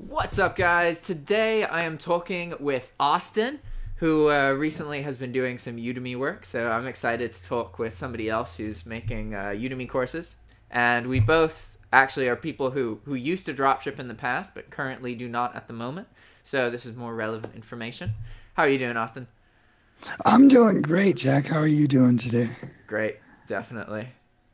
What's up, guys? Today I am talking with Austin, who recently has been doing some Udemy work, so I'm excited to talk with somebody else who's making Udemy courses. And we both actually are people who used to dropship in the past, but currently do not at the moment. So this is more relevant information. How are you doing, Austin? I'm doing great, Jack. How are you doing today? Great, definitely.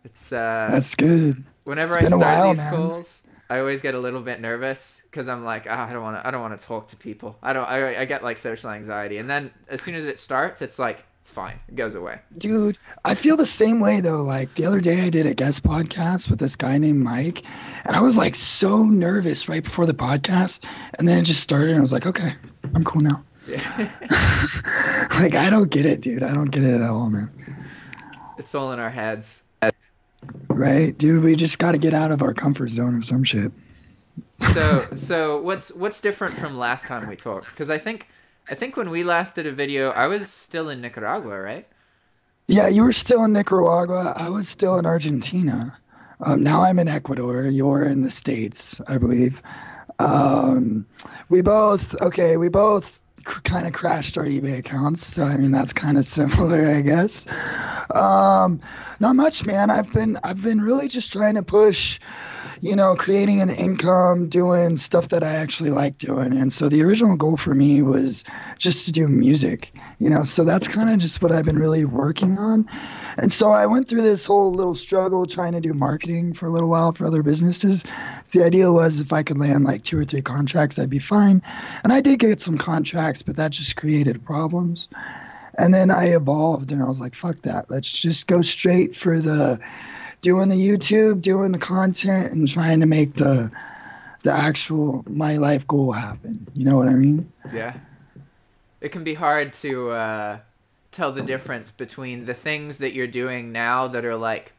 It's That's good. whenever I It's been a start while, these man. calls, I always get a little bit nervous because I'm like, I don't want to talk to people. I get like social anxiety, and then as soon as it starts, it's like it's fine, it goes away. Dude, I feel the same way though. Like the other day I did a guest podcast with this guy named Mike, and I was like so nervous right before the podcast, and then it just started and I was like, okay, I'm cool now. Yeah. Like I don't get it, dude. I don't get it at all, man. It's all in our heads. Right? Dude, we just got to get out of our comfort zone or some shit. So what's different from last time we talked? Because I think when we last did a video, I was still in Nicaragua, right? Yeah, you were still in Nicaragua. I was still in Argentina. Now I'm in Ecuador. You're in the States, I believe. We both kind of crashed our eBay accounts. So, I mean, that's kind of similar, I guess. Not much, man. I've been really just trying to push, creating an income, doing stuff that I actually like doing. And so the original goal for me was just to do music, so that's kind of just what I've been really working on. And so I went through this whole little struggle trying to do marketing for a little while for other businesses. So the idea was if I could land like 2 or 3 contracts, I'd be fine. And I did get some contracts, but that just created problems. And then I evolved and I was like, fuck that. Let's just go straight for doing the YouTube, doing the content, and trying to make the actual my life goal happen. You know what I mean? Yeah. It can be hard to tell the difference between the things that you're doing now that are like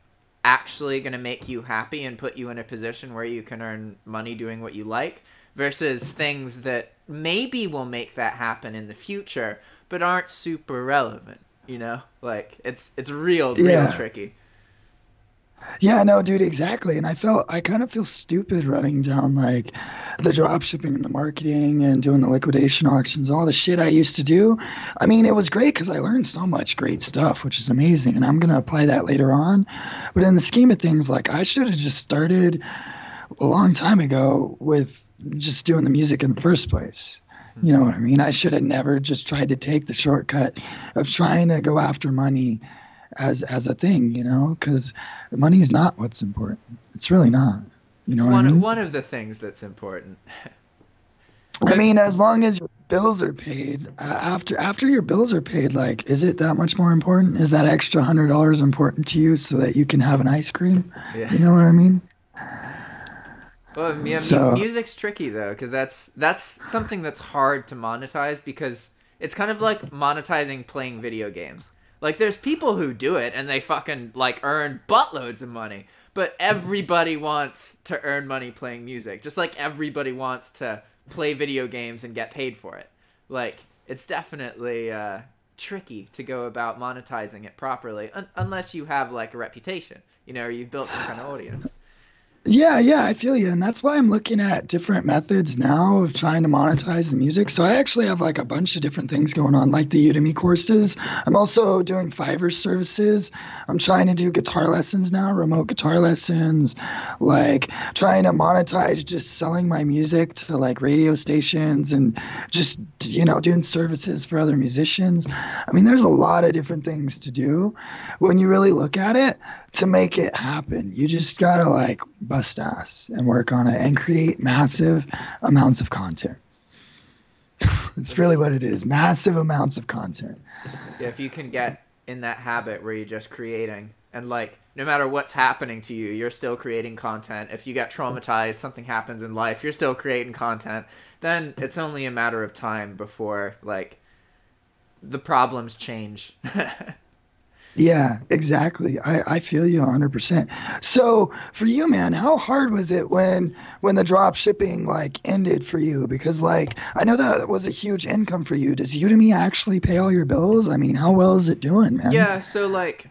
actually going to make you happy and put you in a position where you can earn money doing what you like versus things that maybe will make that happen in the future but aren't super relevant, like it's real tricky. Yeah, no, dude, exactly. And I kind of feel stupid running down like the drop shipping and the marketing and doing the liquidation auctions, all the shit I used to do. I mean, it was great because I learned so much great stuff, which is amazing. And I'm going to apply that later on. But in the scheme of things, like I should have just started a long time ago with just doing the music in the first place. You know what I mean? I should have never just tried to take the shortcut of trying to go after money as a thing, because money's not what's important. It's really not. You know what I mean? One of the things that's important. I mean, as long as your bills are paid, after your bills are paid, like, is it that much more important? Is that extra $100 important to you so that you can have an ice cream? Yeah. You know what I mean? Well, yeah, music's tricky though, because that's something that's hard to monetize because it's kind of like monetizing playing video games. Like, there's people who do it and they fucking like earn buttloads of money, but everybody wants to earn money playing music, just like everybody wants to play video games and get paid for it. Like, it's definitely tricky to go about monetizing it properly, unless you have like a reputation, or you've built some kind of audience. Yeah, I feel you. And that's why I'm looking at different methods now of trying to monetize the music. So I actually have like a bunch of different things going on, like the Udemy courses. I'm also doing Fiverr services. I'm trying to do guitar lessons now, remote guitar lessons, like trying to monetize just selling my music to like radio stations and just, doing services for other musicians. I mean, there's a lot of different things to do when you really look at it to make it happen. You just gotta like bust ass and work on it and create massive amounts of content. It's really what it is. Massive amounts of content. Yeah, if you can get in that habit where you're just creating and like no matter what's happening to you, you're still creating content. If you get traumatized, something happens in life, you're still creating content, then it's only a matter of time before like the problems change. Yeah, exactly. I feel you 100%. So for you, man, how hard was it when the drop shipping like ended for you? Because like I know that was a huge income for you. Does Udemy actually pay all your bills? I mean, how well is it doing, man? Yeah, so like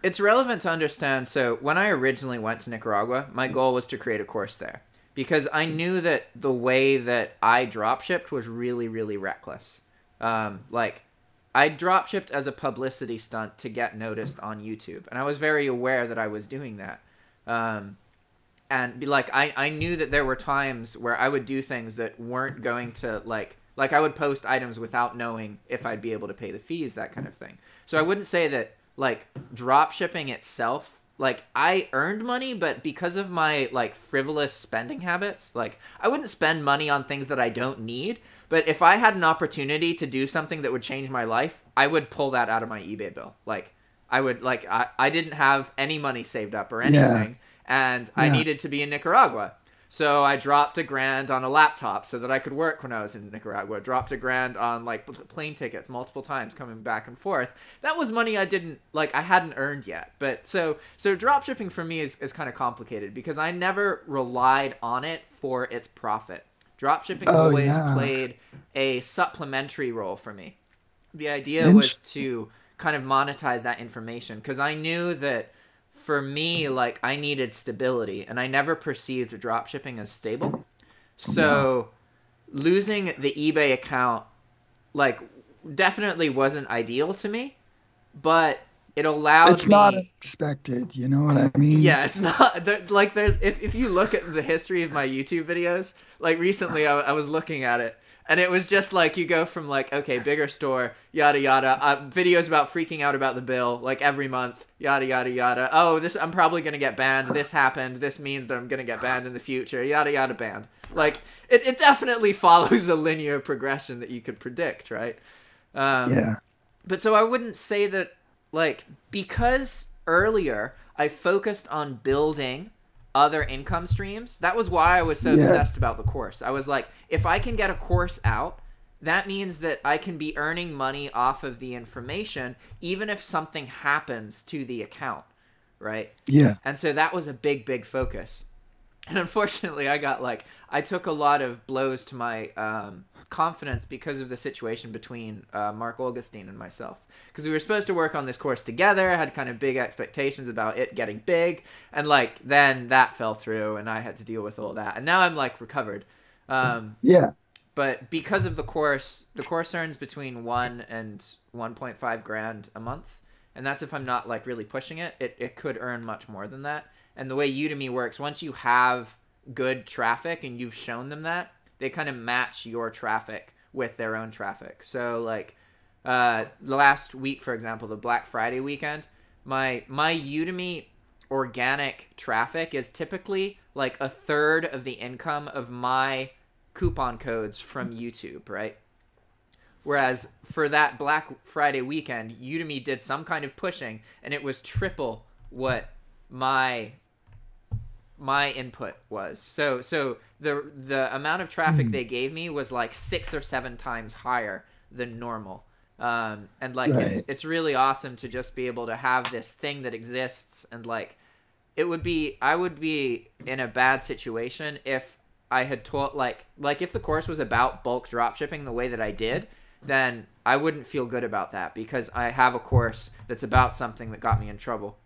it's relevant to understand. So when I originally went to Nicaragua, my goal was to create a course there because I knew that the way that I dropshipped was really, really reckless. Like, I dropshipped as a publicity stunt to get noticed on YouTube, and I was very aware that I was doing that. And like, I knew that there were times where I would do things that weren't going to like I would post items without knowing if I'd be able to pay the fees, that kind of thing. So I wouldn't say that like drop shipping itself, like I earned money, but because of my like frivolous spending habits, like I wouldn't spend money on things that I don't need. But if I had an opportunity to do something that would change my life, I would pull that out of my eBay bill. Like I would, like I didn't have any money saved up or anything, and I needed to be in Nicaragua. So I dropped $1,000 on a laptop so that I could work when I was in Nicaragua. Dropped $1,000 on like plane tickets multiple times coming back and forth. That was money I hadn't earned yet. But so drop shipping for me is kind of complicated because I never relied on it for its profit. Drop shipping always played a supplementary role for me. The idea was to kind of monetize that information because I knew that for me, like, I needed stability, and I never perceived dropshipping as stable. So losing the eBay account, like, definitely wasn't ideal to me, but it allowed It's not unexpected, you know what I mean? Yeah, it's not, like, there's, if you look at the history of my YouTube videos, like, recently I was looking at it, and it was just like, you go from like, okay, bigger store, yada, yada, videos about freaking out about the bill, like every month, yada, yada, yada. Oh, I'm probably going to get banned. This happened. This means that I'm going to get banned in the future, yada, yada, banned. Like, it definitely follows a linear progression that you could predict, right? Yeah. But so I wouldn't say that, like, because earlier I focused on building other income streams. That was why I was so obsessed about the course. I was like, if I can get a course out, that means that I can be earning money off of the information, even if something happens to the account, right? Yeah. And so that was a big, big focus. And unfortunately, I took a lot of blows to my confidence because of the situation between Mark Augustine and myself. Because we were supposed to work on this course together, had kind of big expectations about it getting big, and like then that fell through, and I had to deal with all that. And now I'm like recovered. But because of the course earns between 1 and 1.5 grand a month, and that's if I'm not like really pushing it. It could earn much more than that. And the way Udemy works, once you have good traffic and you've shown them that, they kind of match your traffic with their own traffic. So like the last week, for example, the Black Friday weekend, my Udemy organic traffic is typically like 1/3 of the income of my coupon codes from YouTube, right? Whereas for that Black Friday weekend, Udemy did some kind of pushing, and it was triple what my input was. So the amount of traffic they gave me was like 6 or 7 times higher than normal. And like it's really awesome to just be able to have this thing that exists, and like I would be in a bad situation if I had taught like if the course was about bulk dropshipping the way that I did, then I wouldn't feel good about that because I have a course that's about something that got me in trouble.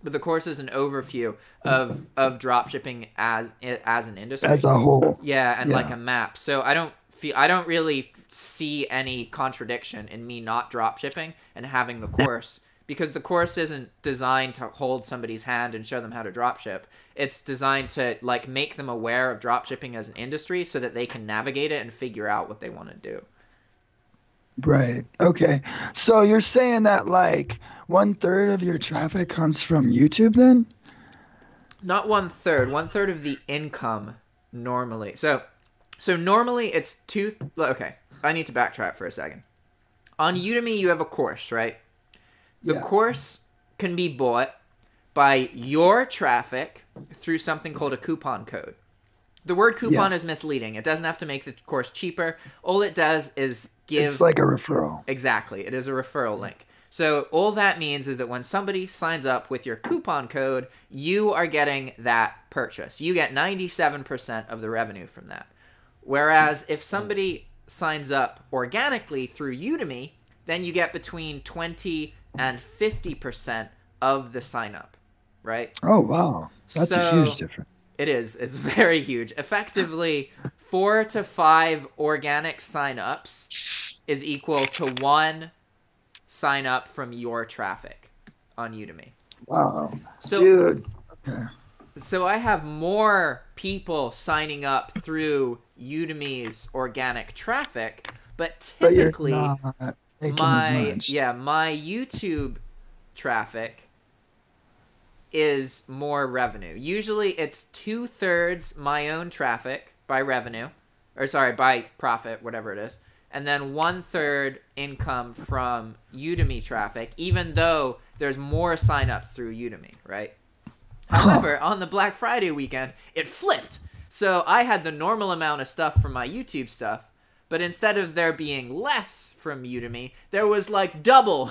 But the course is an overview of dropshipping as an industry, as a whole. Yeah, and like a map. So I don't really see any contradiction in me not dropshipping and having the course, because the course isn't designed to hold somebody's hand and show them how to dropship. It's designed to like make them aware of dropshipping as an industry so that they can navigate it and figure out what they want to do. Right. Okay. So you're saying that like 1/3 of your traffic comes from YouTube then? Not 1/3. 1/3 of the income normally. So normally it's okay. I need to backtrack for a second. On Udemy, you have a course, right? The course can be bought by your traffic through something called a coupon code. The word coupon is misleading. It doesn't have to make the course cheaper. All it does is give... It's like a referral. Exactly. It is a referral link. So all that means is that when somebody signs up with your coupon code, you are getting that purchase. You get 97% of the revenue from that. Whereas if somebody signs up organically through Udemy, then you get between 20 and 50% of the sign up. right? Oh, wow. That's a huge So difference. it is. It's very huge. Effectively, 4 to 5 organic signups is equal to 1 sign up from your traffic on Udemy. Wow. So, dude. Okay. So I have more people signing up through Udemy's organic traffic, but typically you're not making as much. my YouTube traffic is more revenue. Usually it's 2/3 my own traffic by revenue, or sorry, by profit, whatever it is, and then 1/3 income from Udemy traffic, even though there's more signups through Udemy, right? However, on the Black Friday weekend, it flipped. So I had the normal amount of stuff from my YouTube stuff, but instead of there being less from Udemy, there was like double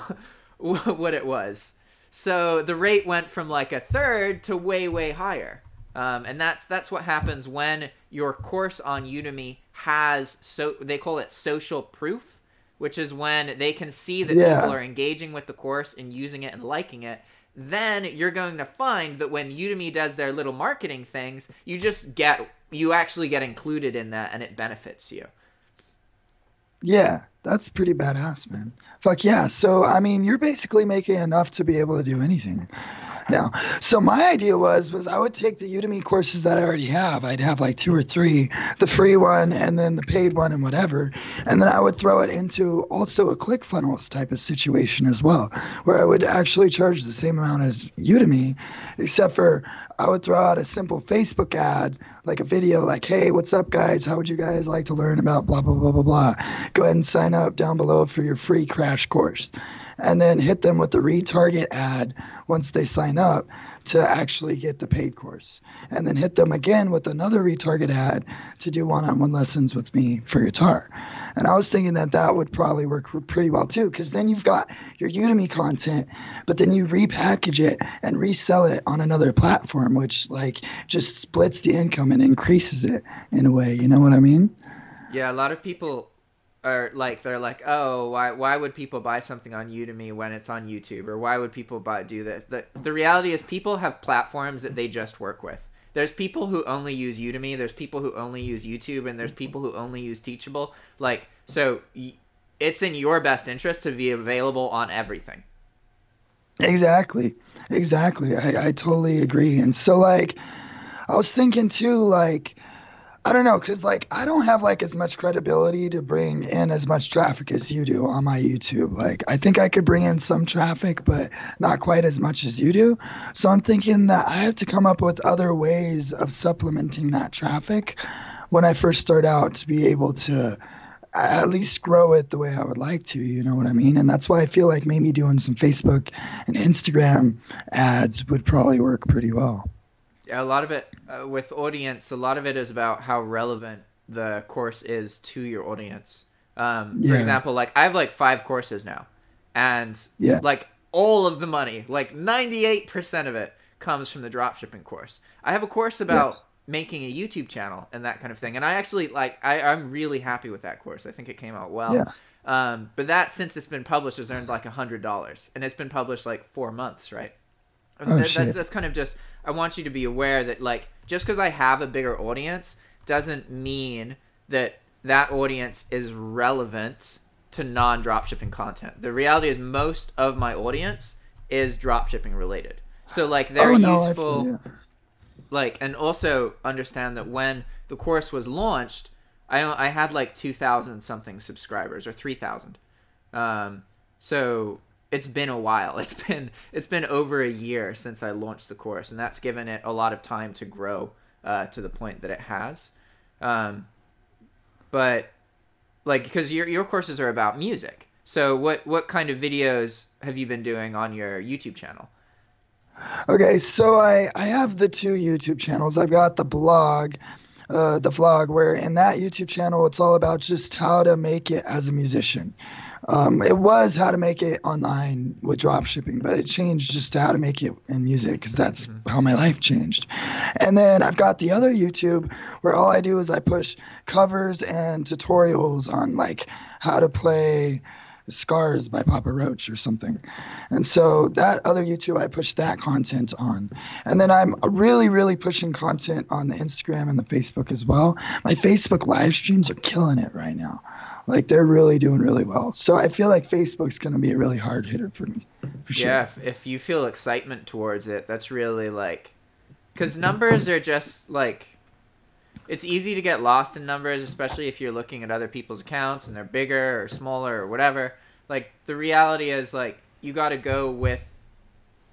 what it was. So the rate went from like 1/3 to way, way higher. And that's what happens when your course on Udemy has, so they call it social proof, which is when they can see that people are engaging with the course and using it and liking it. Then you're going to find that when Udemy does their little marketing things, you actually get included in that, and it benefits you. Yeah, that's pretty badass, man. Fuck yeah. So, I mean, you're basically making enough to be able to do anything now. So my idea was I would take the Udemy courses that I already have. I'd have like 2 or 3, the free one and then the paid one and whatever. And then I would throw it into also a ClickFunnels type of situation as well, where I would actually charge the same amount as Udemy, except for I would throw out a simple Facebook ad, like a video like, hey, what's up, guys? How would you guys like to learn about blah, blah, blah, blah, blah? Go ahead and sign up down below for your free crash course. And then hit them with the retarget ad once they sign up to actually get the paid course. And then hit them again with another retarget ad to do one-on-one lessons with me for guitar. And I was thinking that would probably work pretty well too, because then you've got your Udemy content, but then you repackage it and resell it on another platform, which like just splits the income and increases it in a way. You know what I mean? Yeah, a lot of people are like, they're like, oh, why would people buy something on Udemy when it's on YouTube? Or why would people do this? The reality is people have platforms that they just work with. There's people who only use Udemy, there's people who only use YouTube, and there's people who only use Teachable. Like, so it's in your best interest to be available on everything. Exactly. I totally agree. And so like, I was thinking too, like, I don't know, because like I don't have like as much credibility to bring in as much traffic as you do on my YouTube. Like I think I could bring in some traffic, but not quite as much as you do. So I'm thinking that I have to come up with other ways of supplementing that traffic when I first start out to be able to at least grow it the way I would like to, you know what I mean? And that's why I feel like maybe doing some Facebook and Instagram ads would probably work pretty well. Yeah, a lot of it with audience, a lot of it is about how relevant the course is to your audience. For example, like I have like 5 courses now, and like all of the money, like 98% of it comes from the dropshipping course. I have a course about making a YouTube channel and that kind of thing. And I actually like, I'm really happy with that course. I think it came out well. But that, since it's been published, has earned like $100, and it's been published like 4 months, right? That's kind of just, I want you to be aware that like, just because I have a bigger audience doesn't mean that that audience is relevant to non-dropshipping content. The reality is most of my audience is dropshipping related. So like they're useful, like, and also understand that when the course was launched, I had like 2,000 something subscribers, or 3,000. So it's been a while. It's been over a year since I launched the course, and that's given it a lot of time to grow to the point that it has. But like, because your courses are about music, so what kind of videos have you been doing on your YouTube channel? Okay, so I have the 2 YouTube channels. I've got the blog, the vlog, where in that YouTube channel, it's all about just how to make it as a musician. It was how to make it online with dropshipping, but it changed just to how to make it in music, because that's how my life changed. And then I've got the other YouTube where all I do is I push covers and tutorials on like how to play Scars by Papa Roach or something. And so that other YouTube, I push that content on. And then I'm really, really pushing content on the Instagram and the Facebook as well. My Facebook live streams are killing it right now. Like, they're really doing really well. So I feel like Facebook's going to be a really hard hitter for me. For sure. Yeah, if you feel excitement towards it, that's really like... Because numbers are just like... It's easy to get lost in numbers, especially if you're looking at other people's accounts and they're bigger or smaller or whatever. Like, the reality is, like, you got to go with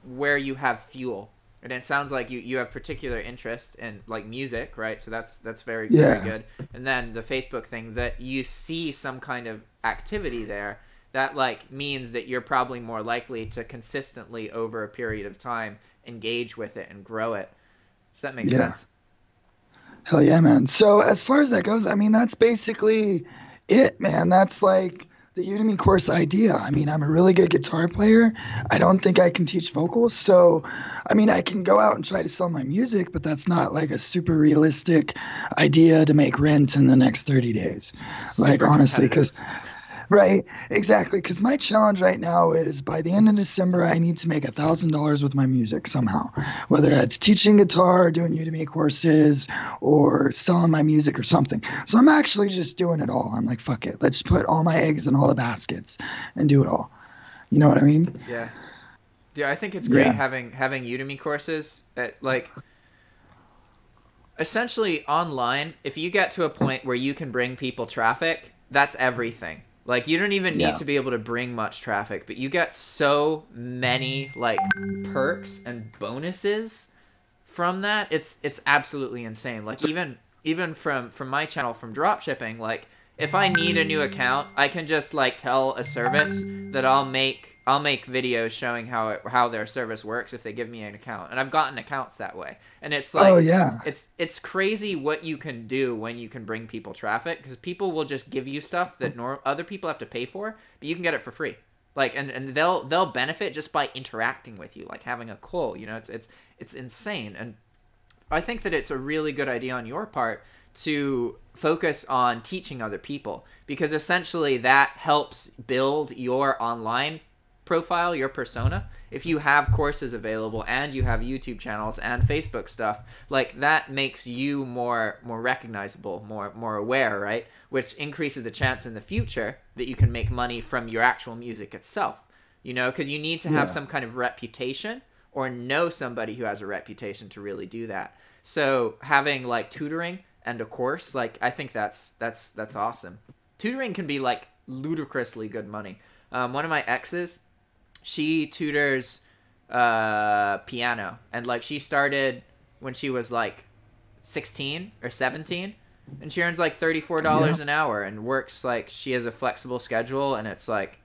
where you have fuel. And it sounds like you have particular interest in, like, music, right? So that's very, very good. And then the Facebook thing, that you see some kind of activity there, that, like, means that you're probably more likely to consistently, over a period of time, engage with it and grow it. Does that make sense? Hell yeah, man. So as far as that goes, I mean, that's basically it, man. That's like the Udemy course idea. I mean, I'm a really good guitar player. I don't think I can teach vocals. So, I mean, I can go out and try to sell my music, but that's not like a super realistic idea to make rent in the next 30 days. Like, honestly, because... Right, exactly. Because my challenge right now is by the end of December, I need to make $1,000 with my music somehow, whether that's teaching guitar, doing Udemy courses, or selling my music or something. So I'm actually just doing it all. I'm like, fuck it. Let's put all my eggs in all the baskets and do it all. You know what I mean? Yeah. Dude, I think it's great having Udemy courses at, like, essentially online. If you get to a point where you can bring people traffic, that's everything. Like, you don't even need to be able to bring much traffic, but you get so many, like, perks and bonuses from that. It's absolutely insane. Like, even from my channel, from dropshipping, like, if I need a new account, I can just, like, tell a service that I'll make videos showing how their service works if they give me an account. And I've gotten accounts that way. And it's like, it's crazy what you can do when you can bring people traffic, because people will just give you stuff that other people have to pay for, but you can get it for free. Like, and they'll benefit just by interacting with you, like having a call. You know, it's insane. And I think that it's a really good idea on your part to focus on teaching other people, because essentially that helps build your online profile, your persona. If you have courses available and you have YouTube channels and Facebook stuff, like, that makes you more recognizable, more aware, right? Which increases the chance in the future that you can make money from your actual music itself, you know, because you need to have some kind of reputation or know somebody who has a reputation to really do that. So having, like, tutoring and a course, like, I think that's awesome. Tutoring can be, like, ludicrously good money. One of my exes, she tutors piano, and, like, she started when she was, like, 16 or 17, and she earns, like, $34 an hour and works, like, she has a flexible schedule, and it's like,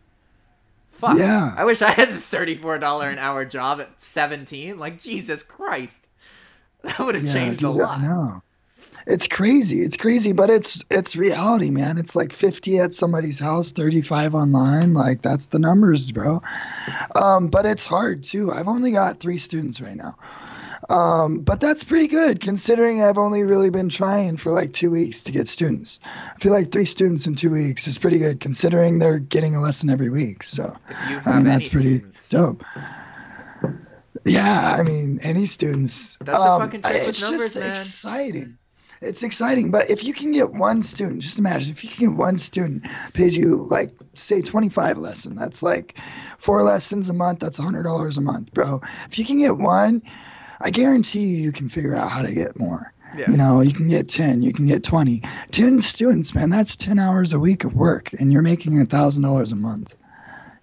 fuck. Yeah. I wish I had a $34 an hour job at 17. Like, Jesus Christ. That would have changed a lot. No. It's crazy. It's crazy, but it's reality, man. It's like 50 at somebody's house, 35 online. Like, that's the numbers, bro. But it's hard too. I've only got 3 students right now. But that's pretty good considering I've only really been trying for like 2 weeks to get students. I feel like 3 students in 2 weeks is pretty good considering they're getting a lesson every week. So, I mean, that's pretty dope. Yeah, I mean, any students. That's the fucking trick with numbers, just man. Exciting. It's exciting, but if you can get one student, just imagine if you can get one student pays you, like, say 25 lessons, that's like 4 lessons a month, that's $100 a month, bro. If you can get one, I guarantee you can figure out how to get more. Yeah. You know, you can get 10, you can get 20. 10 students, man, that's 10 hours a week of work, and you're making $1,000 a month.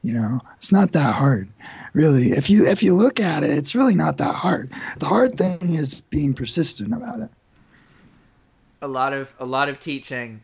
You know, it's not that hard, really. If you look at it, it's really not that hard. The hard thing is being persistent about it. A lot of teaching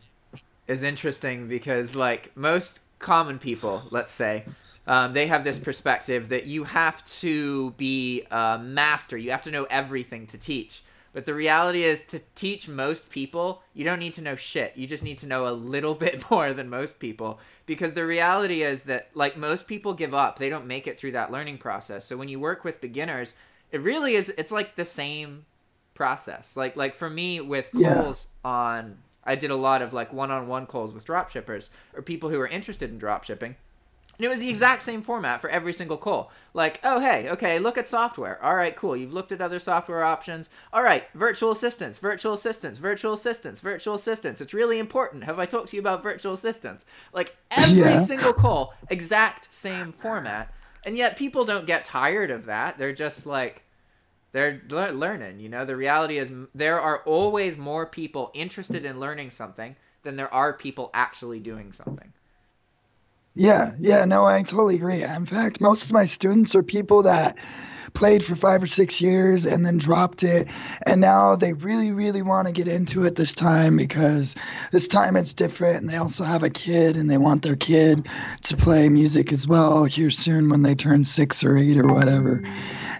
is interesting because, like, most common people, let's say, they have this perspective that you have to be a master. You have to know everything to teach. But the reality is, to teach most people, you don't need to know shit. You just need to know a little bit more than most people. Because the reality is that, like, most people give up. They don't make it through that learning process. So when you work with beginners, it really is, it's like the same process. Like for me with calls I did a lot of, like, one-on-one calls with dropshippers or people who are interested in dropshipping. And it was the exact same format for every single call. Like, oh, hey, okay, look at software. All right, cool. You've looked at other software options. All right, virtual assistants, virtual assistants, virtual assistants, virtual assistants. It's really important. Have I talked to you about virtual assistants? Like, every single call, exact same format. And yet people don't get tired of that. They're just like, they're learning, you know? The reality is there are always more people interested in learning something than there are people actually doing something. Yeah, no, I totally agree. In fact, most of my students are people that played for 5 or 6 years and then dropped it. And now they really, really want to get into it this time because this time it's different. And they also have a kid and they want their kid to play music as well here soon when they turn 6 or 8 or whatever.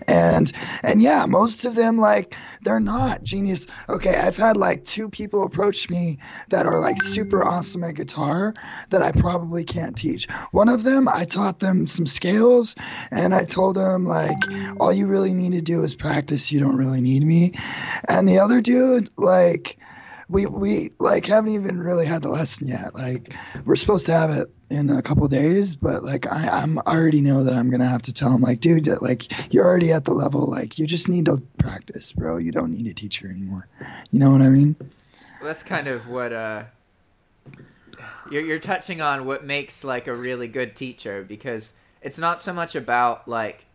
And yeah, most of them, like, they're not genius. Okay, I've had like 2 people approach me that are like super awesome at guitar that I probably can't teach. One of them, I taught them some scales and I told them, like, all you really need to do is practice. You don't really need me. And the other dude, like, we like haven't even really had the lesson yet. Like, we're supposed to have it in a couple days, but like I'm already know that I'm gonna have to tell him, like, dude, like, you're already at the level, like, you just need to practice, bro. You don't need a teacher anymore. You know what I mean? Well, that's kind of what you're touching on, what makes like a really good teacher, because it's not so much about, like,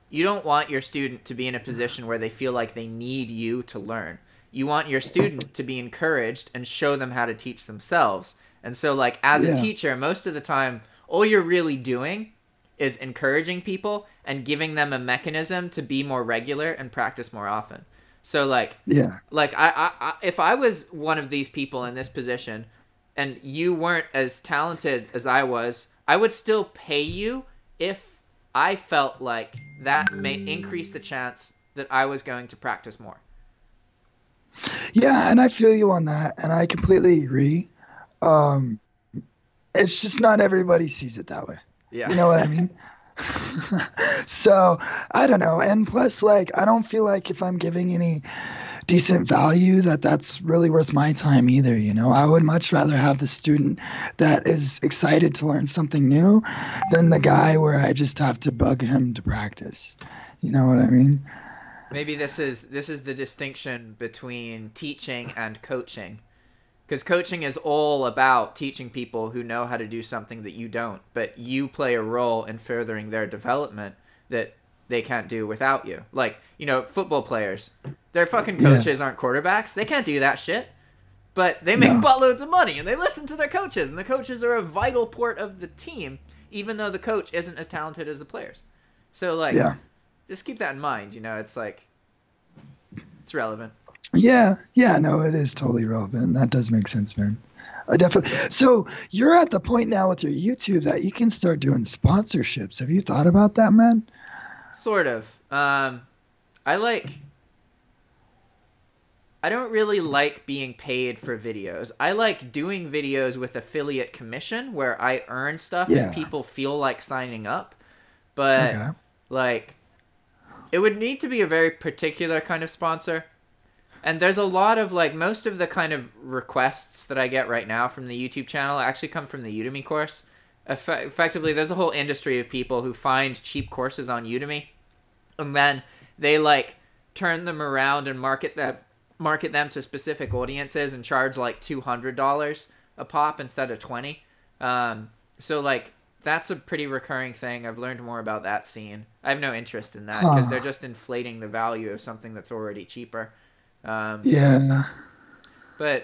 you don't want your student to be in a position where they feel like they need you to learn. You want your student to be encouraged and show them how to teach themselves. And so, like, as a teacher, most of the time, all you're really doing is encouraging people and giving them a mechanism to be more regular and practice more often. So, like, I if I was one of these people in this position and you weren't as talented as I was, I would still pay you if I felt like that may increase the chance that I was going to practice more. Yeah, and I feel you on that, and I completely agree. It's just not everybody sees it that way. Yeah. You know what I mean? So, I don't know. And plus, like, I don't feel like if I'm giving any decent value that's really worth my time either, you know? I would much rather have the student that is excited to learn something new than the guy where I just have to bug him to practice. You know what I mean? Maybe this is the distinction between teaching and coaching. Because coaching is all about teaching people who know how to do something that you don't, but you play a role in furthering their development that they can't do without you. Like, you know, football players, their fucking coaches aren't quarterbacks. They can't do that shit. But they make buttloads of money, and they listen to their coaches, and the coaches are a vital part of the team, even though the coach isn't as talented as the players. So, like, just keep that in mind, you know, it's like, it's relevant. Yeah, no, it is totally relevant. That does make sense, man. I definitely. So you're at the point now with your YouTube that you can start doing sponsorships. Have you thought about that, man? Sort of. I don't really like being paid for videos. I like doing videos with affiliate commission where I earn stuff if people feel like signing up. But, like, it would need to be a very particular kind of sponsor. And there's a lot of, like, most of the kind of requests that I get right now from the YouTube channel actually come from the Udemy course. Effectively, there's a whole industry of people who find cheap courses on Udemy, and then they, like, turn them around and market them to specific audiences and charge, like, $200 a pop instead of $20. So, like, that's a pretty recurring thing. I've learned more about that scene. I have no interest in that because they're just inflating the value of something that's already cheaper. But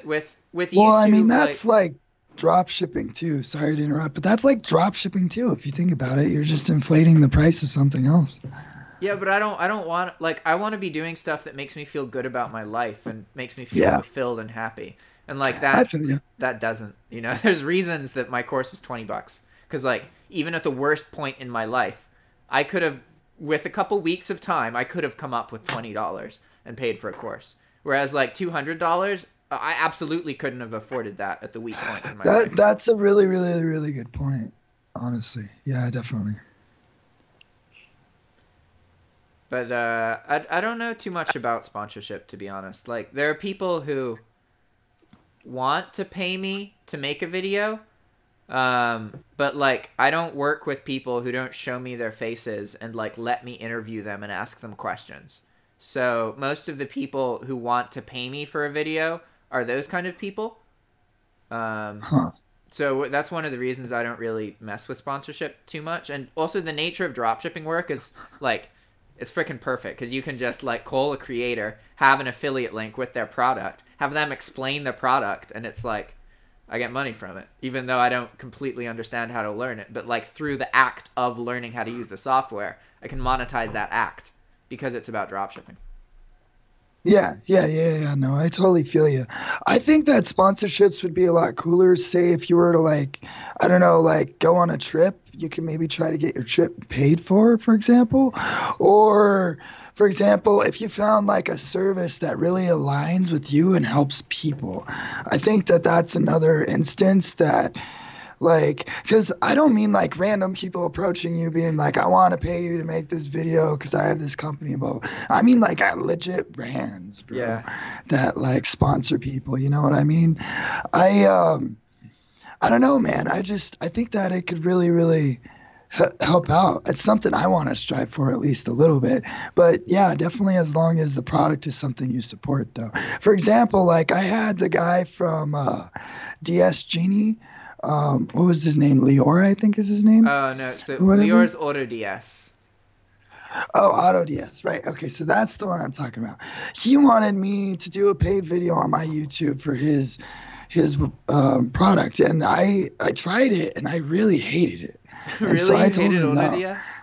with YouTube, well, I mean, that's like drop shipping too. Sorry to interrupt, but that's like drop shipping too. If you think about it, you're just inflating the price of something else. Yeah, but I don't want, like, I want to be doing stuff that makes me feel good about my life and makes me feel fulfilled and happy. And like that doesn't, you know, there's reasons that my course is $20 because, like, even at the worst point in my life, I could have, with a couple weeks of time, I could have come up with $20 and paid for a course. Whereas, like, $200, I absolutely couldn't have afforded that at the weak points in my life. That's a really, really, really good point, honestly. Yeah, definitely. But I don't know too much about sponsorship, to be honest. Like, there are people who want to pay me to make a video, But like, I don't work with people who don't show me their faces and like let me interview them and ask them questions. So most of the people who want to pay me for a video are those kind of people. So that's one of the reasons I don't really mess with sponsorship too much. And also the nature of dropshipping work is like, it's freaking perfect because you can just like call a creator, have an affiliate link with their product, have them explain the product, and it's like, I get money from it, even though I don't completely understand how to learn it. But like through the act of learning how to use the software, I can monetize that act because it's about dropshipping. Yeah. No, I totally feel you. I think that sponsorships would be a lot cooler. Say if you were to like, I don't know, like go on a trip, you can maybe try to get your trip paid for example. Or, for example, if you found like a service that really aligns with you and helps people, I think that that's another instance that, like, because I don't mean like random people approaching you being like, I want to pay you to make this video because I have this company. But I mean like legit brands, bro, that like sponsor people. You know what I mean? I don't know, man. I think that it could really help out. It's something I want to strive for at least a little bit. But yeah, definitely as long as the product is something you support, though. For example, like I had the guy from DS Genie. What was his name? Lior, I think is his name. Oh no, so Lior's Auto DS. Oh, Auto DS, right? Okay, so that's the one I'm talking about. He wanted me to do a paid video on my YouTube for his product, and I tried it and I really hated it. Really, so I you told hated him Auto no. DS?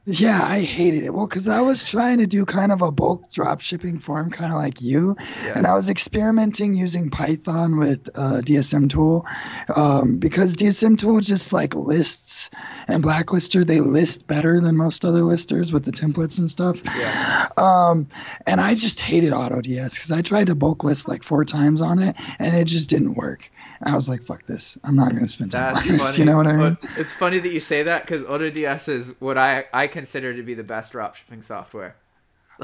Yeah, I hated it. Well, because I was trying to do kind of a bulk drop shipping for him, kind of like you. Yeah. And I was experimenting using Python with DSM Tool because DSM Tool just like lists, and Blacklister, they list better than most other listers with the templates and stuff. Yeah. And I just hated AutoDS because I tried to bulk list like 4 times on it, and it just didn't work. I was like, fuck this. I'm not going to spend time on this. You know what I mean? It's funny that you say that because AutoDS is what I consider to be the best dropshipping software.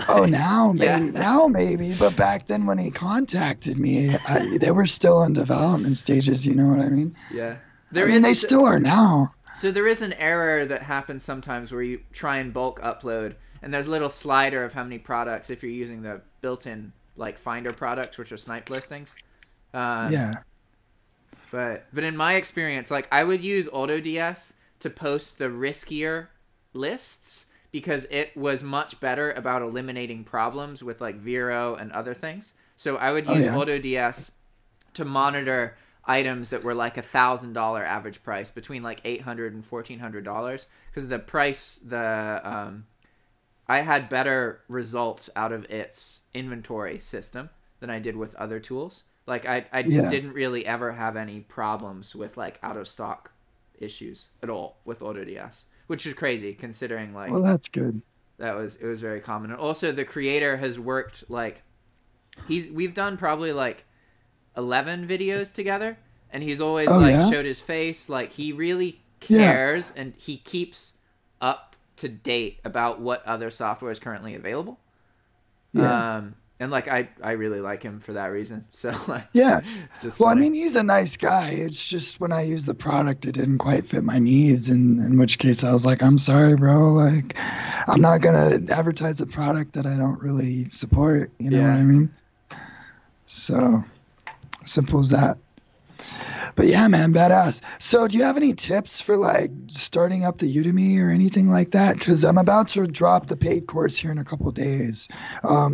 Oh, now maybe. Yeah. Now maybe. But back then when he contacted me, they were still in development stages. You know what I mean? Yeah. They still are now. So there is an error that happens sometimes where you try and bulk upload, and there's a little slider of how many products if you're using the built-in like Finder products, which are snipe listings. Yeah. But in my experience, like I would use AutoDS to post the riskier lists because it was much better about eliminating problems with like Vero and other things. So I would use AutoDS to monitor items that were like $1,000 average price between like $800 and $1,400 because the price, I had better results out of its inventory system than I did with other tools. Like I didn't really ever have any problems with like out of stock issues at all with AutoDS, which is crazy considering like. Well, that's good. It was very common. And also the creator has worked like we've done probably like 11 videos together, and he's always showed his face. Like he really cares and he keeps up to date about what other software is currently available. Yeah. And like I really like him for that reason. So like, it's just well, funny. I mean, he's a nice guy. It's just when I used the product, it didn't quite fit my needs, and in which case I was like, I'm sorry, bro. Like, I'm not gonna advertise a product that I don't really support. You know what I mean? So simple as that. But yeah, man, badass. So do you have any tips for like starting up the Udemy or anything like that? Because I'm about to drop the paid course here in a couple of days.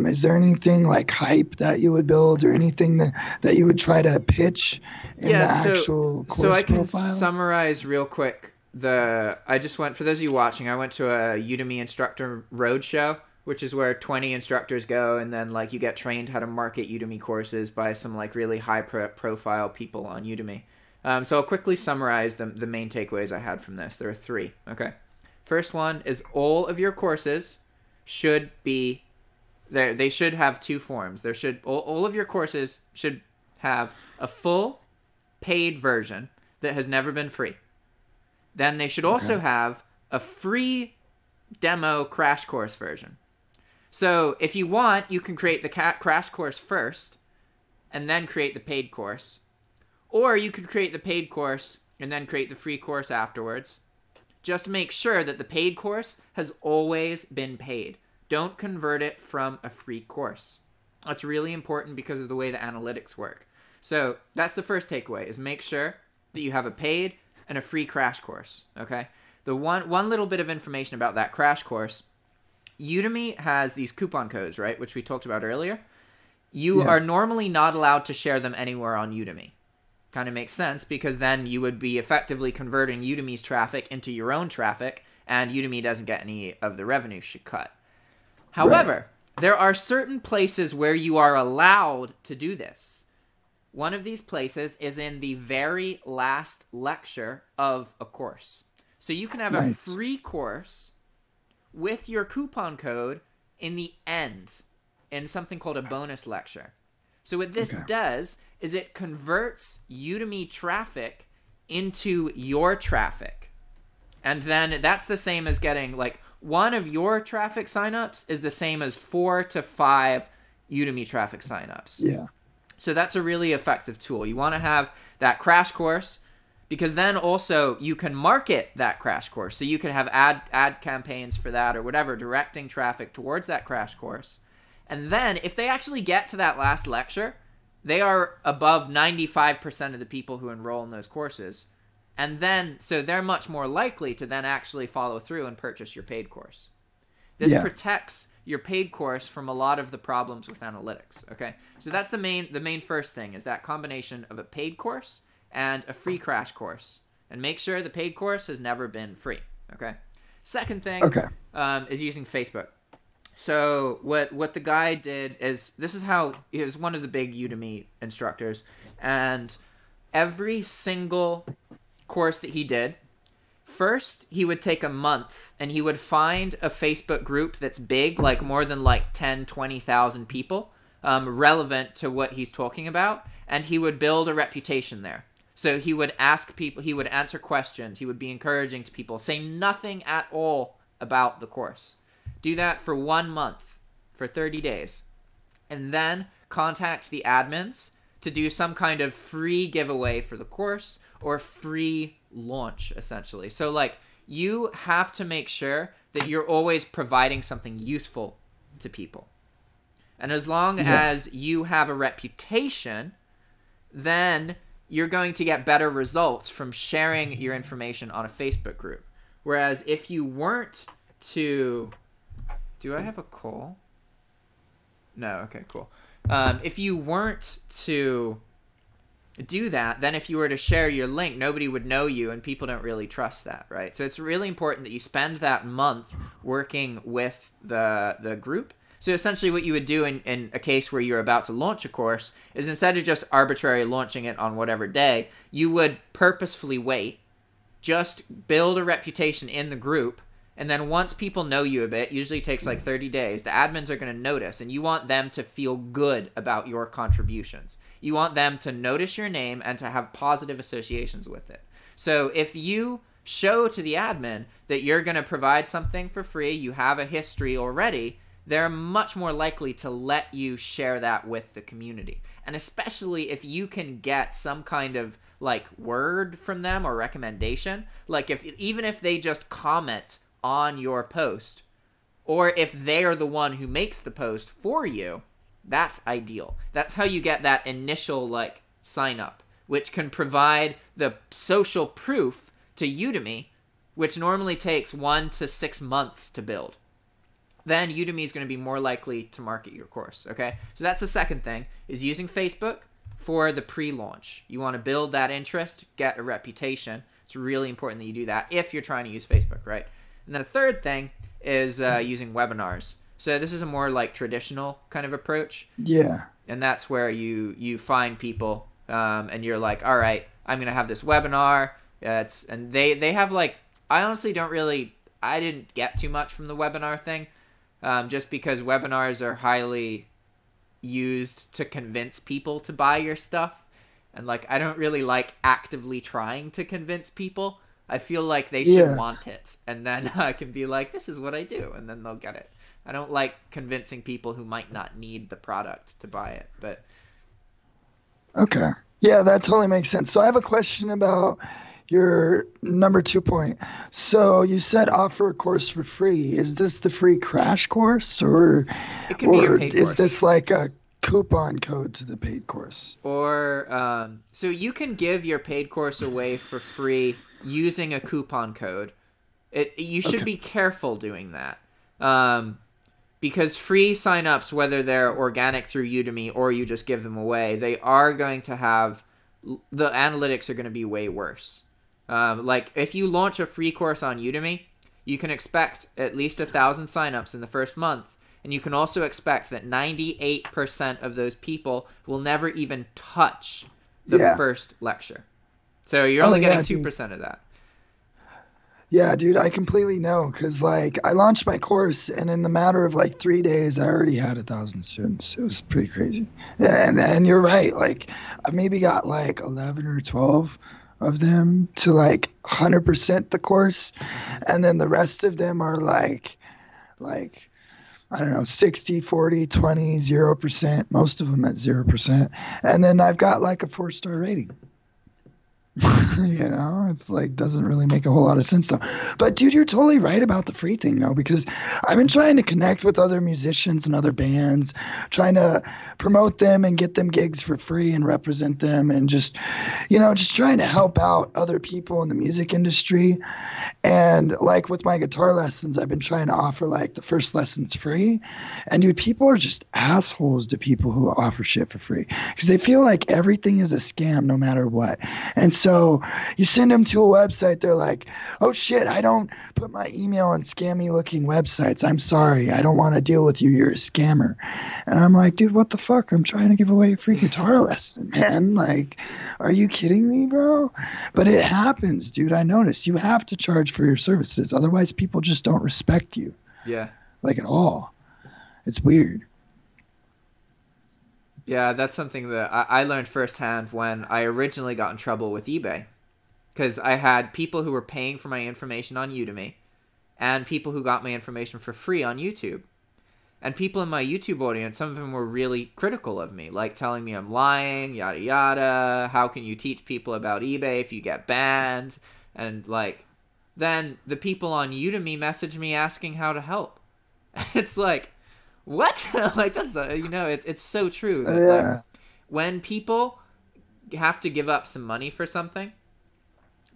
Is there anything like hype that you would build or anything that you would try to pitch in the actual course So I can profile? summarize real quick. I just went, for those of you watching, I went to a Udemy instructor roadshow, which is where 20 instructors go, and then like you get trained how to market Udemy courses by some like really high profile people on Udemy. So I'll quickly summarize the main takeaways I had from this. There are 3. Okay. First one is all of your courses should be there. They should have 2 forms. All of your courses should have a full paid version that has never been free. Then they should also have a free demo crash course version. So if you want, you can create the crash course first and then create the paid course. Or you could create the paid course and then create the free course afterwards. Just make sure that the paid course has always been paid. Don't convert it from a free course. That's really important because of the way the analytics work. So that's the first takeaway, is make sure that you have a paid and a free crash course, okay? The one little bit of information about that crash course, Udemy has these coupon codes, right, which we talked about earlier. You are normally not allowed to share them anywhere on Udemy. Kind of makes sense, because then you would be effectively converting Udemy's traffic into your own traffic, and Udemy doesn't get any of the revenue cut. However, there are certain places where you are allowed to do this. One of these places is in the very last lecture of a course. So you can have a free course with your coupon code in the end in something called a bonus lecture. So what this does is it converts Udemy traffic into your traffic. And then that's the same as getting, like, one of your traffic signups is the same as 4 to 5 Udemy traffic signups. Yeah. So that's a really effective tool. You want to have that crash course, because then also you can market that crash course. So you can have ad campaigns for that or whatever, directing traffic towards that crash course. And then if they actually get to that last lecture, they are above 95% of the people who enroll in those courses. And then, so they're much more likely to then actually follow through and purchase your paid course. This protects your paid course from a lot of the problems with analytics, okay? So that's the main first thing, is that combination of a paid course and a free crash course. And make sure the paid course has never been free, okay? Second thing is using Facebook. So what the guy did is, this is how, he was one of the big Udemy instructors, and every single course that he did, first he would take a month and he would find a Facebook group that's big, like more than like 10, 20,000 people, relevant to what he's talking about, and he would build a reputation there. So he would ask people, he would answer questions, he would be encouraging to people, say nothing at all about the course. Do that for 1 month, for 30 days, and then contact the admins to do some kind of free giveaway for the course, or free launch, essentially. So, like, you have to make sure that you're always providing something useful to people. And as long as you have a reputation, then you're going to get better results from sharing your information on a Facebook group. Whereas if you weren't to... Do I have a call? No, okay, cool. If you weren't to do that, then if you were to share your link, nobody would know you, and people don't really trust that, right? So it's really important that you spend that month working with the group. So essentially what you would do in a case where you're about to launch a course is, instead of just arbitrarily launching it on whatever day, you would purposefully wait, just build a reputation in the group, and then once people know you a bit, usually takes like 30 days, the admins are going to notice, and you want them to feel good about your contributions. You want them to notice your name and to have positive associations with it. So if you show to the admin that you're going to provide something for free, you have a history already, they're much more likely to let you share that with the community. And especially if you can get some kind of like word from them or recommendation, like even if they just comment on your post, or if they are the one who makes the post for you, that's ideal. That's how you get that initial like sign up, which can provide the social proof to Udemy, which normally takes 1 to 6 months to build. Then Udemy is going to be more likely to market your course, okay? So that's the second thing, is using Facebook for the pre-launch. You want to build that interest, get a reputation. It's really important that you do that if you're trying to use Facebook, right? And then the third thing is using webinars. So this is a more like traditional kind of approach. Yeah. And that's where you find people and you're like, all right, I'm going to have this webinar. And they have like, I honestly I didn't get too much from the webinar thing, just because webinars are highly used to convince people to buy your stuff. And like, I don't really like actively trying to convince people. I feel like they should want it, and then I can be like, this is what I do, and then they'll get it. I don't like convincing people who might not need the product to buy it, but... Okay. Yeah, that totally makes sense. So I have a question about your number 2 point. So you said offer a course for free. Is this the free crash course, or It can be your paid is course. this like a coupon code to the paid course? Or so you can give your paid course away for free using a coupon code. You should be careful doing that. Because free signups, whether they're organic through Udemy or you just give them away, they are going to have, the analytics are going to be way worse. Like if you launch a free course on Udemy, you can expect at least 1,000 signups in the first month. And you can also expect that 98% of those people will never even touch the first lecture. So you're only getting 2% of that. Yeah, dude, I completely know, because like I launched my course, and in the matter of like 3 days, I already had 1,000 students. It was pretty crazy. And you're right. Like I maybe got like 11 or 12 of them to like 100% the course, and then the rest of them are like I don't know, 60, 40, 20, 0%. Most of them at 0%. And then I've got like a 4-star rating. You know, it's like doesn't really make a whole lot of sense though. But dude, you're totally right about the free thing though, because I've been trying to connect with other musicians and other bands, trying to promote them and get them gigs for free and represent them, and just trying to help out other people in the music industry. And like with my guitar lessons, I've been trying to offer like the first lessons free. And dude, people are just assholes to people who offer shit for free, because they feel like everything is a scam no matter what. And so you send them to a website, they're like, oh shit, I don't put my email on scammy looking websites. I'm sorry, I don't want to deal with you. You're a scammer. And I'm like, dude, what the fuck? I'm trying to give away a free guitar lesson, man. Like, are you kidding me, bro? But it happens, dude. I noticed you have to charge for your services. Otherwise, people just don't respect you. Yeah. Like at all. It's weird. Yeah, that's something that I learned firsthand when I originally got in trouble with eBay. Because I had people who were paying for my information on Udemy and people who got my information for free on YouTube. And people in my YouTube audience, some of them were really critical of me, like telling me I'm lying, yada yada, how can you teach people about eBay if you get banned? And like, then the people on Udemy message me asking how to help. And it's like, what? Like, that's, it's so true that like, when people have to give up some money for something,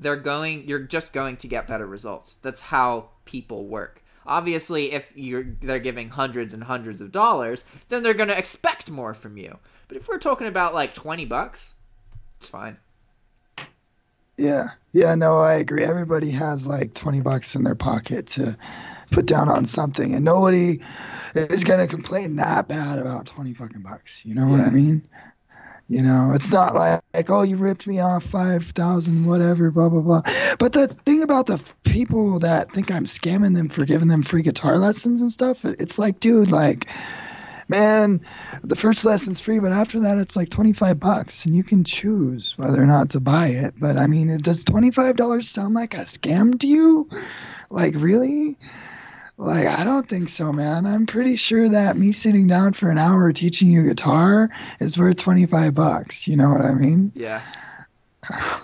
you're just going to get better results. That's how people work. Obviously, if they're giving hundreds and hundreds of dollars, then they're going to expect more from you. But if we're talking about like $20, it's fine. Yeah. Yeah, no, I agree. Everybody has like $20 in their pocket to put down on something, and nobody is going to complain that bad about 20 fucking bucks. You know what I mean? You know, it's not like, oh, you ripped me off 5,000, whatever, blah, blah, blah. But the thing about the people that think I'm scamming them for giving them free guitar lessons and stuff, it's like, dude, like, man, the first lesson's free, but after that, it's like $25, and you can choose whether or not to buy it. But I mean, does $25 sound like a scam to you? Like, really? Like, I don't think so, man. I'm pretty sure that me sitting down for an hour teaching you guitar is worth $25. You know what I mean? Yeah.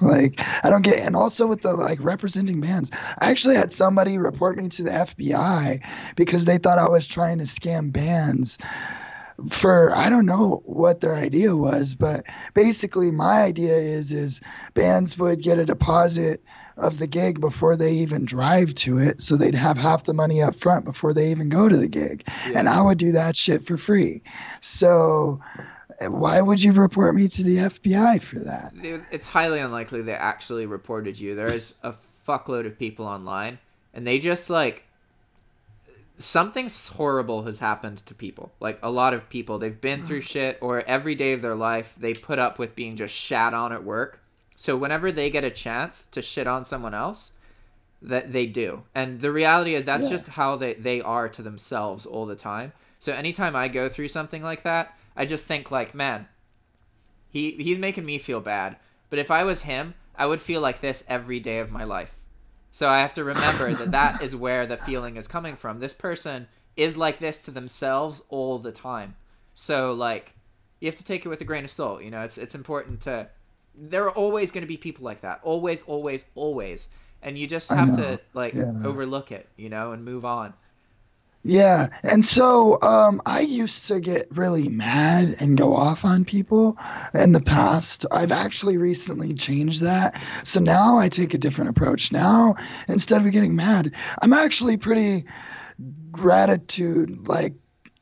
Like, I don't get it. And also with the like representing bands, I actually had somebody report me to the FBI because they thought I was trying to scam bands for, I don't know what their idea was, but basically my idea is bands would get a deposit of the gig before they even drive to it, so they'd have half the money up front before they even go to the gig. Yeah. And I would do that shit for free. So why would you report me to the FBI for that? It's highly unlikely they actually reported you. There's a fuckload of people online, and they just like, something horrible has happened to people. Like, a lot of people, they've been through shit, or every day of their life they put up with being just shat on at work. So whenever they get a chance to shit on someone else, that they do. And the reality is that's just how they are to themselves all the time. So anytime I go through something like that, I just think like, man, he's making me feel bad. But if I was him, I would feel like this every day of my life. So I have to remember that is where the feeling is coming from. This person is like this to themselves all the time. So like, you have to take it with a grain of salt. You know, it's important to there are always going to be people like that. Always, always, always. And you just have to like overlook it, you know, and move on. Yeah. And so I used to get really mad and go off on people in the past. I've actually recently changed that. So now I take a different approach. Now, instead of getting mad, I'm actually pretty gratitude, like,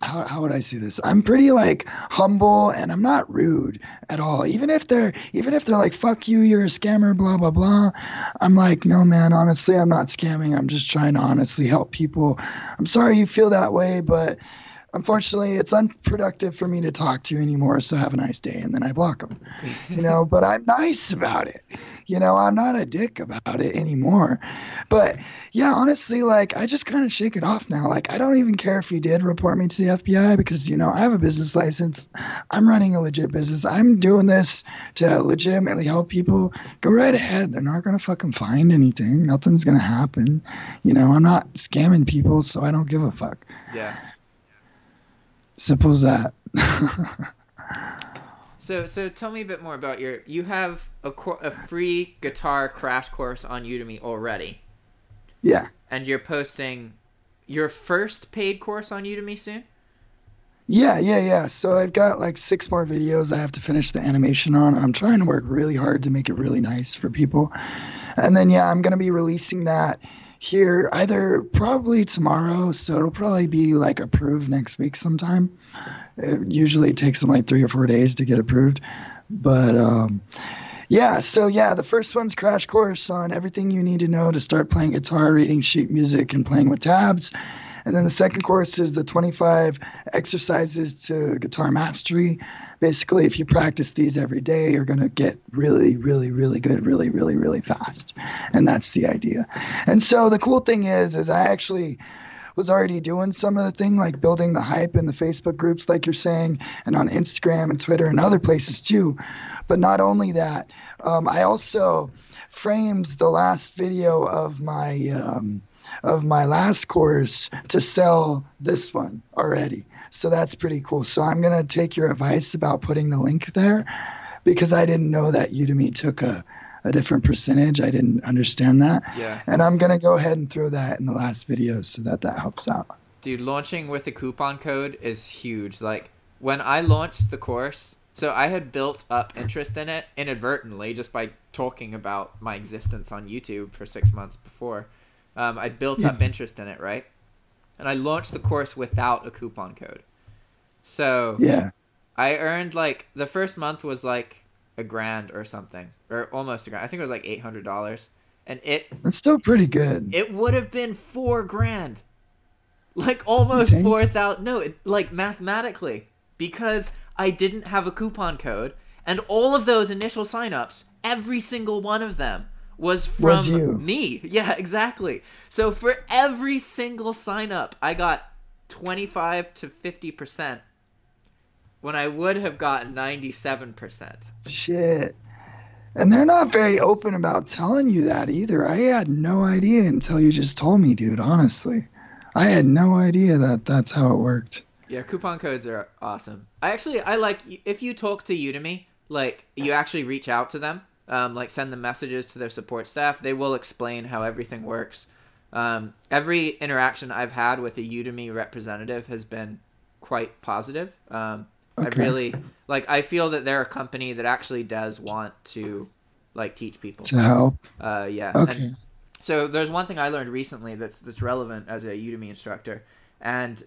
how would I say this? I'm pretty like humble, and I'm not rude at all. Even if they're like, fuck you, you're a scammer, blah, blah, blah. I'm like, no, man, honestly, I'm not scamming. I'm just trying to honestly help people. I'm sorry you feel that way, but unfortunately, it's unproductive for me to talk to you anymore, so have a nice day. And then I block them, you know, but I'm nice about it. You know, I'm not a dick about it anymore. But yeah, honestly, like, I just kind of shake it off now. Like, I don't even care if you did report me to the FBI because, you know, I have a business license. I'm running a legit business. I'm doing this to legitimately help people. Go right ahead. They're not going to fucking find anything. Nothing's going to happen. You know, I'm not scamming people, so I don't give a fuck. Yeah. Simple as that. So tell me a bit more about you have a free guitar crash course on Udemy already. Yeah. And you're posting your first paid course on Udemy soon? Yeah. So I've got like 6 more videos I have to finish the animation on. I'm trying to work really hard to make it really nice for people. And then, yeah, I'm going to be releasing that here either probably tomorrow, so it'll probably be like approved next week sometime. It usually takes them like 3 or 4 days to get approved. But yeah, so yeah, the first one's crash course on everything you need to know to start playing guitar, reading sheet music, and playing with tabs. And then the second course is the 25 exercises to guitar mastery. Basically, if you practice these every day, you're going to get really, really, really good, really, really, really fast. And that's the idea. And so the cool thing is I actually was already doing some of the thing, like building the hype in the Facebook groups, like you're saying, and on Instagram and Twitter and other places too. But not only that, I also framed the last video of my last course to sell this one already. So that's pretty cool. So I'm going to take your advice about putting the link there because I didn't know that Udemy took a different percentage. I didn't understand that. Yeah. And I'm going to go ahead and throw that in the last video so that helps out. Dude, launching with a coupon code is huge. Like, when I launched the course, so I had built up interest in it inadvertently just by talking about my existence on YouTube for 6 months before. I'd built up interest in it, right? And I launched the course without a coupon code. So yeah, I earned like the first month was like $1,000 or something, or almost $1,000. I think it was like $800, and that's still pretty good. It would have been $4,000, like almost 4,000. No, like mathematically, because I didn't have a coupon code, and all of those initial signups, every single one of them was from me. Yeah, exactly. So for every single sign up, I got 25 to 50% when I would have gotten 97%. Shit. And they're not very open about telling you that either. I had no idea until you just told me, dude, honestly. I had no idea that that's how it worked. Yeah, coupon codes are awesome. I like, if you talk to Udemy, like, you actually reach out to them. Like send them messages to their support staff. They will explain how everything works. Every interaction I've had with a Udemy representative has been quite positive. Okay. I really I feel that they're a company that actually does want to like teach people to help. Yeah. Okay. And so there's one thing I learned recently that's relevant as a Udemy instructor, and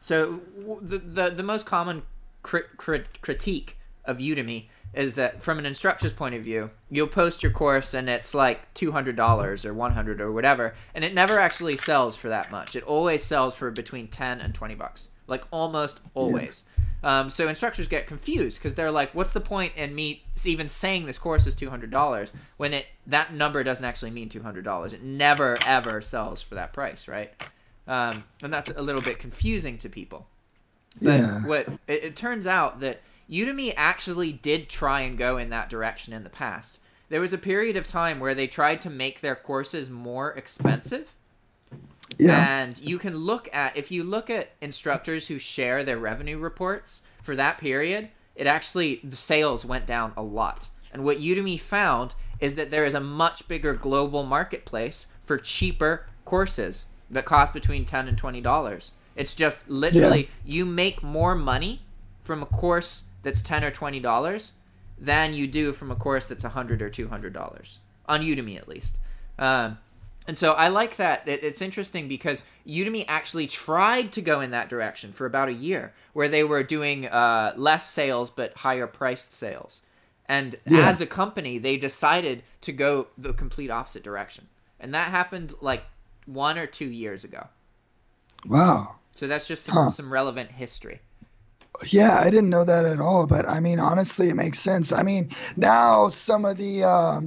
so the most common critique of Udemy is that from an instructor's point of view, you'll post your course and it's like $200 or $100 or whatever, and it never actually sells for that much. It always sells for between $10 and $20, like almost always. Yeah. So instructors get confused because they're like, what's the point in me even saying this course is $200 when that number doesn't actually mean $200? It never, ever sells for that price, right? And that's a little bit confusing to people. But it turns out that Udemy actually did try and go in that direction in the past. There was a period of time where they tried to make their courses more expensive. Yeah. And you can if you look at instructors who share their revenue reports for that period, the sales went down a lot. And what Udemy found is that there is a much bigger global marketplace for cheaper courses that cost between $10 and $20. It's just literally you make more money from a course that's $10 or $20 than you do from a course that's $100 or $200 on Udemy, at least. And so I like that. It's interesting because Udemy actually tried to go in that direction for about a year, where they were doing less sales but higher priced sales. And as a company, they decided to go the complete opposite direction. And that happened like 1 or 2 years ago. Wow. So that's just some relevant history. Yeah, I didn't know that at all, but I mean, honestly, it makes sense. I mean, now some of the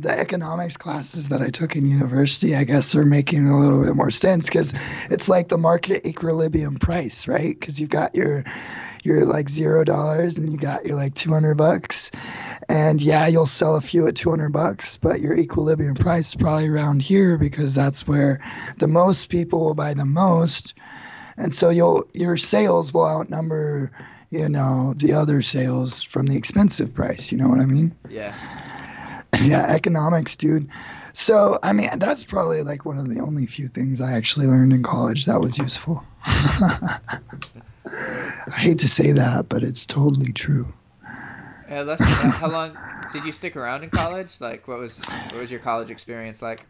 economics classes that I took in university, I guess, are making a little bit more sense, because it's like the market equilibrium price, right? Because you've got your like $0 and you got your like $200, and yeah, you'll sell a few at $200, but your equilibrium price is probably around here, because that's where the most people will buy the most, and so your sales will outnumber, you know, the other sales from the expensive price. You know what I mean? Yeah. Yeah, economics, dude. So, I mean, that's probably like one of the only few things I actually learned in college that was useful. I hate to say that, but it's totally true. Yeah, how long did you stick around in college? Like, what was your college experience like?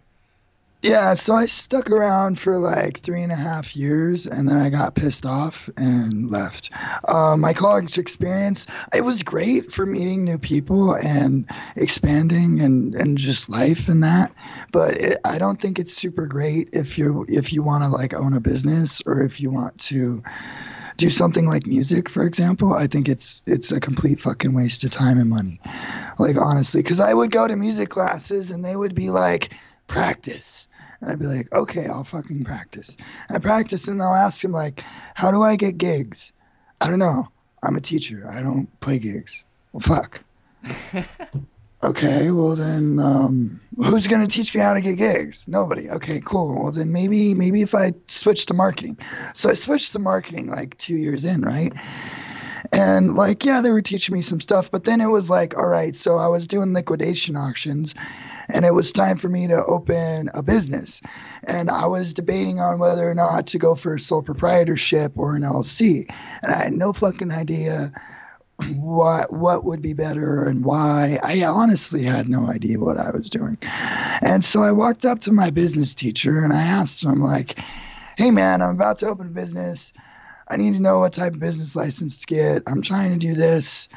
Yeah, so I stuck around for like 3.5 years, and then I got pissed off and left. My college experience, it was great for meeting new people and expanding and just life and that. But I don't think it's super great if you want to like own a business, or if you want to do something like music, for example. I think it's a complete fucking waste of time and money. Like, honestly, because I would go to music classes and they would be like, practice. And I'd be like, okay, I'll fucking practice. I practice, and they'll ask him, like, how do I get gigs? I don't know. I'm a teacher. I don't play gigs. Well, fuck. Okay, well then, who's going to teach me how to get gigs? Nobody. Okay, cool. Well then maybe if I switch to marketing. So I switched to marketing like 2 years in, right? And like, yeah, they were teaching me some stuff, but then it was like, all right, so I was doing liquidation auctions, and it was time for me to open a business. And I was debating on whether or not to go for a sole proprietorship or an LLC. And I had no fucking idea what would be better and why. I honestly had no idea what I was doing. And so I walked up to my business teacher and I asked him, like, hey man, I'm about to open a business. I need to know what type of business license to get. I'm trying to do this.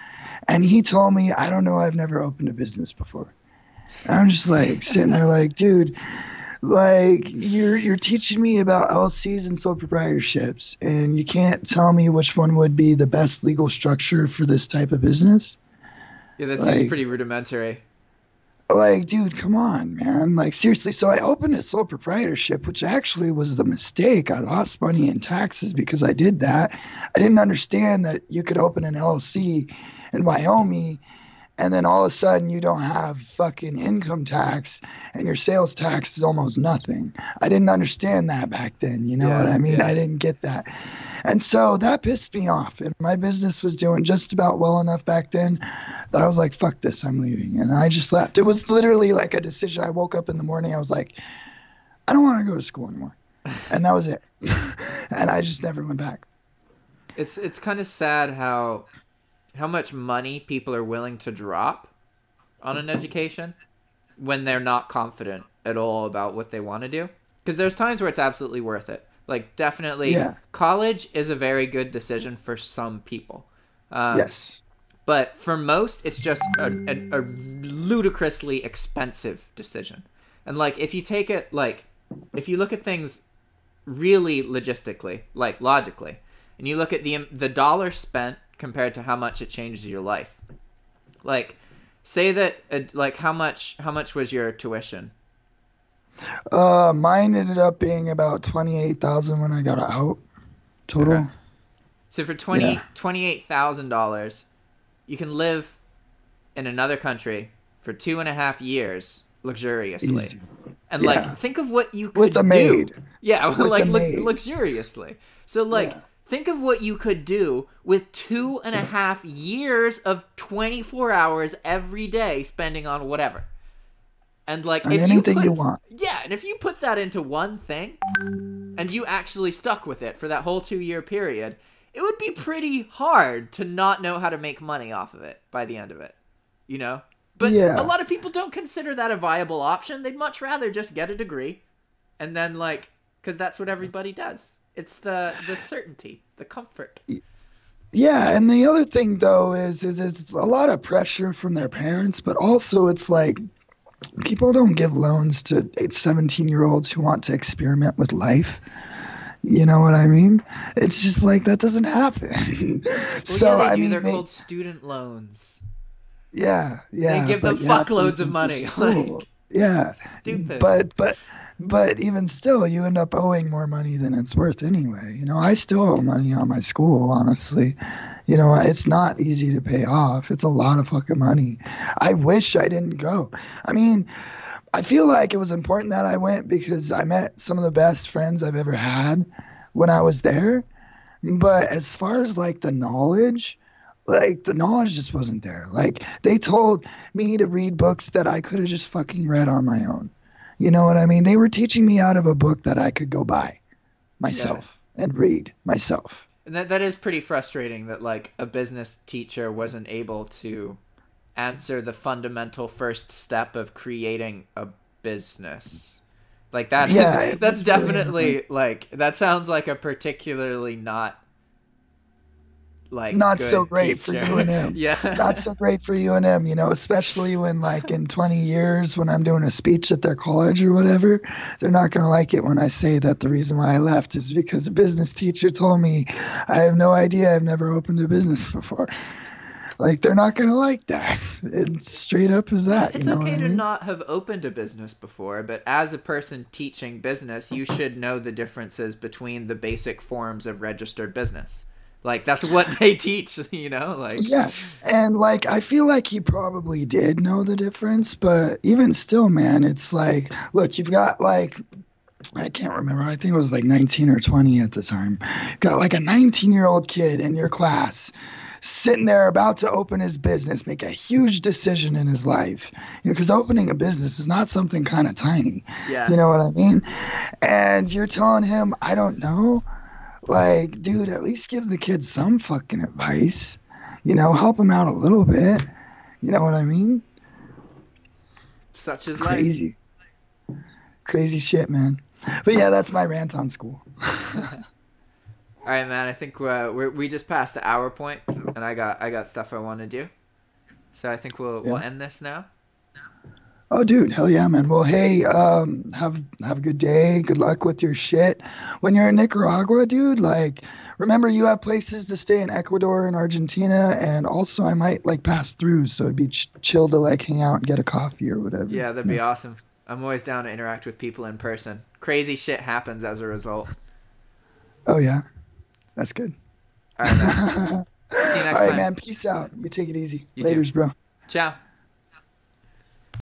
And he told me, I don't know, I've never opened a business before. And I'm just like sitting there like, dude, like you're teaching me about LLCs and sole proprietorships, and you can't tell me which one would be the best legal structure for this type of business? Yeah, that seems pretty rudimentary. Like, dude, come on, man. Like, seriously. So I opened a sole proprietorship, which actually was the mistake. I lost money in taxes because I did that. I didn't understand that you could open an LLC in Wyoming, and then all of a sudden you don't have fucking income tax, and your sales tax is almost nothing. I didn't understand that back then. You know what I mean? Yeah. I didn't get that. And so that pissed me off. And my business was doing just about well enough back then that I was like, fuck this, I'm leaving. And I just left. It was literally like a decision. I woke up in the morning, I was like, I don't want to go to school anymore. And that was it. And I just never went back. It's kind of sad how much money people are willing to drop on an education when they're not confident at all about what they want to do. Because there's times where it's absolutely worth it. Like, definitely, college is a very good decision for some people. Yes. But for most, it's just a ludicrously expensive decision. And, like, if you take it, like, if you look at things really logistically, like, logically, and you look at the dollar spent compared to how much it changes your life. Like, say that, like, how much was your tuition? Mine ended up being about $28,000 when I got out total. Okay. So for $28,000, you can live in another country for 2.5 years luxuriously. Easy. And like, think of what you could with a maid. Yeah, like luxuriously. So like, Think of what you could do with 2.5 years of 24 hours every day spending on whatever. And like, if anything you want. Yeah, and if you put that into one thing, and you actually stuck with it for that whole 2-year period, it would be pretty hard to not know how to make money off of it by the end of it, you know? But a lot of people don't consider that a viable option. They'd much rather just get a degree, and then like, because that's what everybody does. It's the certainty, the comfort. Yeah, and the other thing though is it's a lot of pressure from their parents, but also it's like people don't give loans to 17-year-olds who want to experiment with life. You know what I mean? It's just like that doesn't happen. Well, so yeah, they I do. mean, They're called student loans. Yeah. They give them fuckloads of money. Like, yeah, stupid. But even still, you end up owing more money than it's worth anyway. You know, I still owe money on my school, honestly. You know, it's not easy to pay off. It's a lot of fucking money. I wish I didn't go. I mean, I feel like it was important that I went because I met some of the best friends I've ever had when I was there. But as far as like the knowledge just wasn't there. Like, they told me to read books that I could have just fucking read on my own. You know what I mean? They were teaching me out of a book that I could go buy myself and read myself. And that is pretty frustrating that like a business teacher wasn't able to answer the fundamental first step of creating a business. Like that. Yeah, that's definitely like, that sounds like a particularly not so great teacher. for UNM. Yeah. Not so great for UNM, you know, especially when like in 20 years when I'm doing a speech at their college or whatever, they're not going to like it when I say that the reason why I left is because a business teacher told me I have no idea. I've never opened a business before. Like, they're not going to like that. It's straight up as that. It's you know okay to I mean? not have opened a business before, but as a person teaching business, you should know the differences between the basic forms of registered business. Like, that's what they teach, you know? Like, yeah, and like I feel like he probably did know the difference, but even still, man, it's like, look, you've got like, I can't remember, I think it was like 19 or 20 at the time. You've got like a 19-year-old kid in your class sitting there about to open his business, make a huge decision in his life. You know, because opening a business is not something kind of tiny. Yeah. You know what I mean? And you're telling him, I don't know. Like, dude, at least give the kid some fucking advice. You know, help him out a little bit. You know what I mean? Such is crazy. Crazy shit, man. But yeah, that's my rant on school. All right, man. I think we just passed the hour point, and I got stuff I want to do. So I think we'll end this now. Oh, dude, hell yeah, man. Well, hey, have a good day. Good luck with your shit. When you're in Nicaragua, dude, like, remember you have places to stay in Ecuador and Argentina, and also I might like pass through, so it'd be chill to like hang out and get a coffee or whatever. Yeah, that'd be awesome. I'm always down to interact with people in person. Crazy shit happens as a result. Oh yeah, that's good. All right, man. See you next time. All right, man. Peace out. You take it easy. Laters, bro. Ciao.